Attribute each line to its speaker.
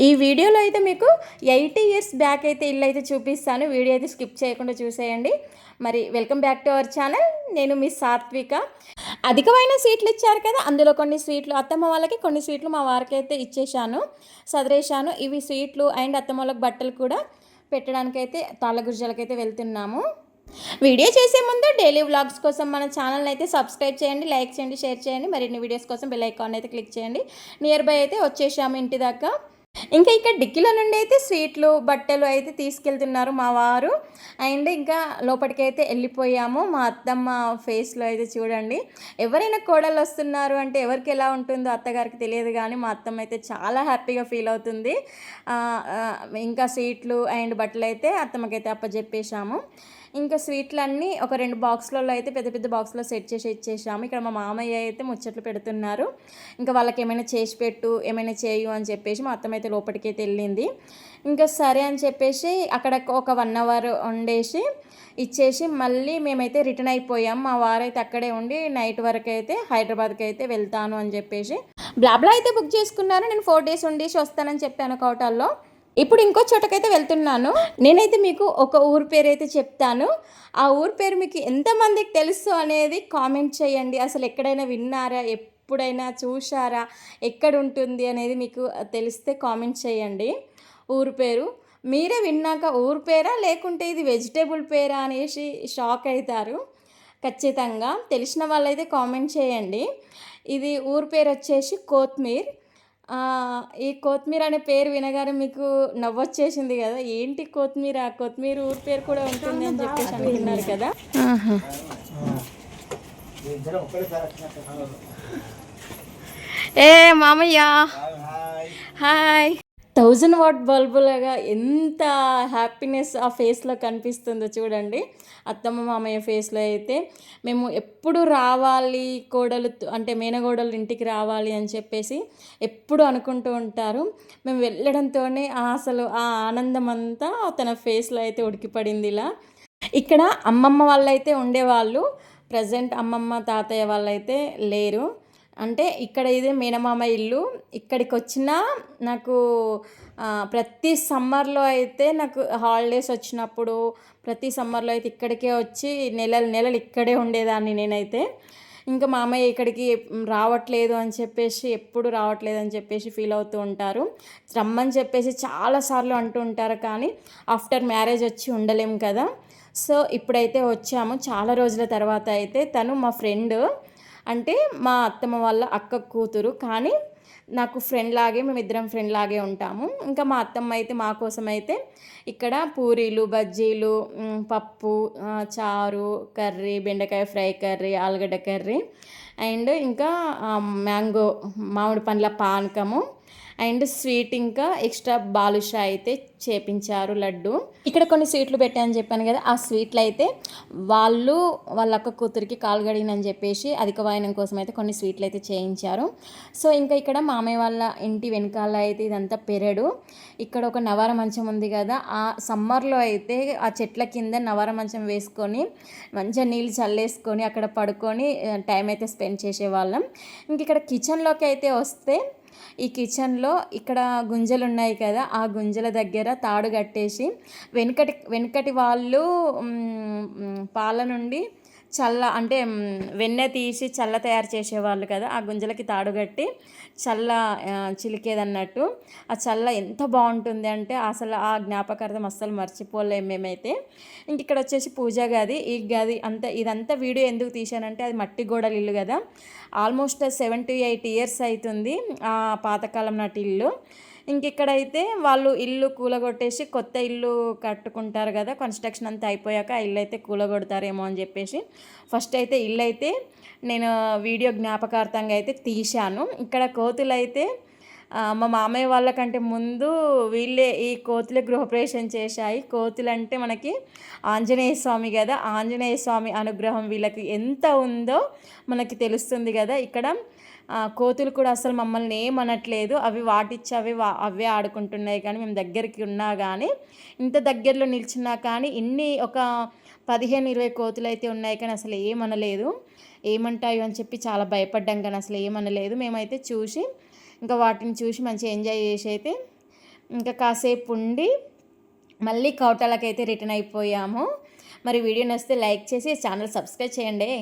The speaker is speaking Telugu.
Speaker 1: ఈ వీడియోలో అయితే మీకు 80 ఇయర్స్ బ్యాక్ అయితే ఇల్లు అయితే చూపిస్తాను. వీడియో అయితే స్కిప్ చేయకుండా చూసేయండి. మరి welcome back to our channel. నేను మీ సాత్విక. అధికమైన స్వీట్లు ఇచ్చారు కదా, అందులో కొన్ని స్వీట్లు అత్తమ్మ వాళ్ళకి, కొన్ని స్వీట్లు మా వారికి అయితే ఇచ్చేసాను, సదిరేశాను. ఇవి స్వీట్లు అండ్ అత్తమ్మ వాళ్ళకి బట్టలు కూడా పెట్టడానికైతే తాళ్ళగుర్జాలకైతే వెళ్తున్నాము. వీడియో చేసే ముందు డైలీ వ్లాగ్స్ కోసం మన ఛానల్ని అయితే సబ్స్క్రైబ్ చేయండి, లైక్ చేయండి, షేర్ చేయండి. మరిన్ని వీడియోస్ కోసం బెల్ ఐకాన్ అయితే క్లిక్ చేయండి. నియర్ బై అయితే వచ్చేసాము ఇంటి దాకా. ఇంకా ఇక్కడ డిక్కీలో నుండి అయితే స్వీట్లు బట్టలు అయితే తీసుకెళ్తున్నారు మా వారు. అండ్ ఇంకా లోపలికైతే వెళ్ళిపోయాము. మా అత్తమ్మ ఫేస్లో అయితే చూడండి, ఎవరైనా కోడలు వస్తున్నారు అంటే ఎవరికి ఎలా ఉంటుందో అత్తగారికి తెలియదు, కానీ మా అత్తమ్మ అయితే చాలా హ్యాపీగా ఫీల్ అవుతుంది. ఇంకా స్వీట్లు అండ్ బట్టలు అయితే అత్తమ్మకైతే అప్పచెప్పేశాము. ఇంకా స్వీట్లన్నీ ఒక 2 బాక్స్లలో అయితే పెద్ద పెద్ద బాక్స్లో సెట్ చేసి ఇచ్చేసాము. ఇక్కడ మా మామయ్య అయితే ముచ్చట్లు పెడుతున్నారు. ఇంకా వాళ్ళకి ఏమైనా చేసి పెట్టు, ఏమైనా చేయు అని చెప్పేసి మా అత్తమ్మ అయితే లోపలికైతే వెళ్ళింది. ఇంకా సరే అని చెప్పేసి అక్కడ ఒక 1 అవర్ ఉండేసి ఇచ్చేసి మళ్ళీ మేమైతే రిటర్న్ అయిపోయాం. మా వారైతే అక్కడే ఉండి నైట్ వరకు అయితే హైదరాబాద్కి అయితే వెళ్తాను అని చెప్పేసి బ్లాబ్లా అయితే బుక్ చేసుకున్నారు. నేను 4 డేస్ ఉండేసి వస్తానని చెప్పాను కోటాల్లో. ఇప్పుడు ఇంకో చోటకైతే వెళ్తున్నాను. నేనైతే మీకు ఒక ఊరు పేరు అయితే చెప్తాను. ఆ ఊరు పేరు మీకు ఎంతమందికి తెలుసు అనేది కామెంట్ చేయండి. అసలు ఎక్కడైనా విన్నారా, ఎప్పుడైనా చూశారా, ఎక్కడ ఉంటుంది అనేది మీకు తెలిస్తే కామెంట్ చేయండి. ఊరు పేరు మీరే విన్నాక ఊరు పేరా లేకుంటే ఇది వెజిటేబుల్ పేరా అనేసి షాక్ అవుతారు. ఖచ్చితంగా తెలిసిన వాళ్ళైతే కామెంట్ చేయండి. ఇది ఊరు పేరు వచ్చేసి కొత్తిమీర్. ఈ కొత్తిమీర అనే పేరు వినగానే మీకు నవ్వొచ్చేసింది కదా, ఏంటి కొత్తిమీర, కొత్తిమీర ఊరి పేరు కూడా ఉంటుంది అని చెప్పేసి అనుకున్నారు కదా. ఏ మామయ్య హాయ్. 1000 వాట్ బల్బులాగా ఎంత హ్యాపీనెస్ ఆ ఫేస్లో కనిపిస్తుందో చూడండి. అత్తమ్మ మామయ్య ఫేస్లో అయితే మేము ఎప్పుడు రావాలి, కోడలు అంటే మేనగోడలు ఇంటికి రావాలి అని చెప్పేసి ఎప్పుడు అనుకుంటూ ఉంటారు. మేము వెళ్ళడంతోనే అసలు ఆ ఆనందం అంతా తన ఫేస్లో అయితే ఉడికిపడింది. ఇలా ఇక్కడ అమ్మమ్మ వాళ్ళైతే ఉండేవాళ్ళు, ప్రజెంట్ అమ్మమ్మ తాతయ్య వాళ్ళైతే లేరు. అంటే ఇక్కడ ఇదే మేనమామ ఇల్లు. ఇక్కడికి వచ్చినా నాకు ప్రతి సమ్మర్లో అయితే నాకు హాలిడేస్ వచ్చినప్పుడు ప్రతి సమ్మర్లో అయితే ఇక్కడికే వచ్చి నెలలు నెలలు ఇక్కడే ఉండేదాన్ని నేనైతే. ఇంకా మామయ్య ఇక్కడికి రావట్లేదు అని చెప్పేసి, ఎప్పుడు రావట్లేదు అని చెప్పేసి ఫీల్ అవుతూ ఉంటారు. రమ్మని చెప్పేసి చాలాసార్లు అంటూ ఉంటారు, కానీ ఆఫ్టర్ మ్యారేజ్ వచ్చి ఉండలేము కదా. సో ఇప్పుడైతే వచ్చాము చాలా రోజుల తర్వాత. అయితే తను మా ఫ్రెండ్, అంటే మా అత్తమ్మ వాళ్ళ అక్క కూతురు, కానీ నాకు ఫ్రెండ్ లాగే, మేమిద్దరం ఫ్రెండ్ లాగే ఉంటాము. ఇంకా మా అత్తమ్మ అయితే మా కోసం అయితే ఇక్కడ పూరీలు, బజ్జీలు, పప్పు, చారు, కర్రీ, బెండకాయ ఫ్రై కర్రీ, ఆలుగడ్డ కర్రీ అండ్ ఇంకా మ్యాంగో మామిడి పండ్ల పానకము అండ్ స్వీట్, ఇంకా ఎక్స్ట్రా బాలుషా అయితే చేపించారు, లడ్డు. ఇక్కడ కొన్ని స్వీట్లు పెట్టాయని చెప్పాను కదా, ఆ స్వీట్లు అయితే వాళ్ళ అక్క కూతురికి కాలు గడిగినని చెప్పేసి అధిక వాయనం కోసం అయితే కొన్ని స్వీట్లు అయితే చేయించారు. సో ఇంకా ఇక్కడ మామయ్య వాళ్ళ ఇంటి వెనకాల అయితే ఇదంతా పెరడు. ఇక్కడ ఒక నవార మంచం ఉంది కదా, ఆ సమ్మర్లో అయితే ఆ చెట్ల కింద నవార మంచం వేసుకొని మంచిగా నీళ్ళు చల్లేసుకొని అక్కడ పడుకొని టైం అయితే స్పెండ్ చేసేవాళ్ళం. ఇంక ఇక్కడ కిచెన్లోకి అయితే వస్తే, ఈ కిచెన్లో ఇక్కడ గుంజలు ఉన్నాయి కదా, ఆ గుంజల దగ్గర తాడు కట్టేసి వెనకటి వాళ్ళు పాల నుండి చల్ల అంటే వెన్నె తీసి చల్ల తయారు చేసేవాళ్ళు కదా, ఆ గుంజలకి తాడు కట్టి చల్ల చిలికేదన్నట్టు. ఆ చల్ల ఎంత బాగుంటుంది అంటే అసలు ఆ జ్ఞాపకార్థం అస్సలు మర్చిపోలేము మేమైతే. ఇంక ఇక్కడ వచ్చేసి పూజా గది. ఈ గది అంతా ఇదంతా వీడియో ఎందుకు తీశానంటే, అది మట్టి గోడలు ఇల్లు కదా, ఆల్మోస్ట్ 78 ఇయర్స్ అవుతుంది ఆ పాతకాలం నాటి ఇల్లు. ఇంక ఇక్కడైతే వాళ్ళు ఇల్లు కూలగొట్టేసి కొత్త ఇల్లు కట్టుకుంటారు కదా, కన్స్ట్రక్షన్ అంతా అయిపోయాక ఆ ఇల్లు అయితే కూలగొడతారేమో అని చెప్పేసి ఫస్ట్ అయితే ఇల్లు అయితే నేను వీడియో జ్ఞాపకార్థంగా అయితే తీశాను. ఇక్కడ కోతులు అయితే మా మామయ్య వాళ్ళకంటే ముందు వీళ్ళే ఈ కోతులే గృహప్రవేశం చేశాయి. కోతులు అంటే మనకి ఆంజనేయ స్వామి కదా, ఆంజనేయ స్వామి అనుగ్రహం వీళ్ళకి ఎంత ఉందో మనకి తెలుస్తుంది కదా. ఇక్కడ కోతులు కూడా అసలు మమ్మల్ని ఏమనట్లేదు, అవి వాటిచ్చి అవే ఆడుకుంటున్నాయి. కానీ మేము దగ్గరికి ఉన్నా కానీ, ఇంత దగ్గరలో నిల్చున్నా కానీ, ఒక 15-20 కోతులు అయితే ఉన్నాయి, కానీ అసలు ఏమనలేదు. ఏమంటాయో అని చెప్పి చాలా భయపడ్డాం, కానీ అసలు ఏమనలేదు. మేమైతే చూసి ఇంకా వాటిని చూసి మంచిగా ఎంజాయ్ చేసి అయితే ఇంకా కాసేపు ఉండి మళ్ళీ కౌటాలకైతే రిటర్న్ అయిపోయాము. మరి వీడియో నచ్చితే లైక్ చేసి ఛానల్ సబ్స్క్రైబ్ చేయండి.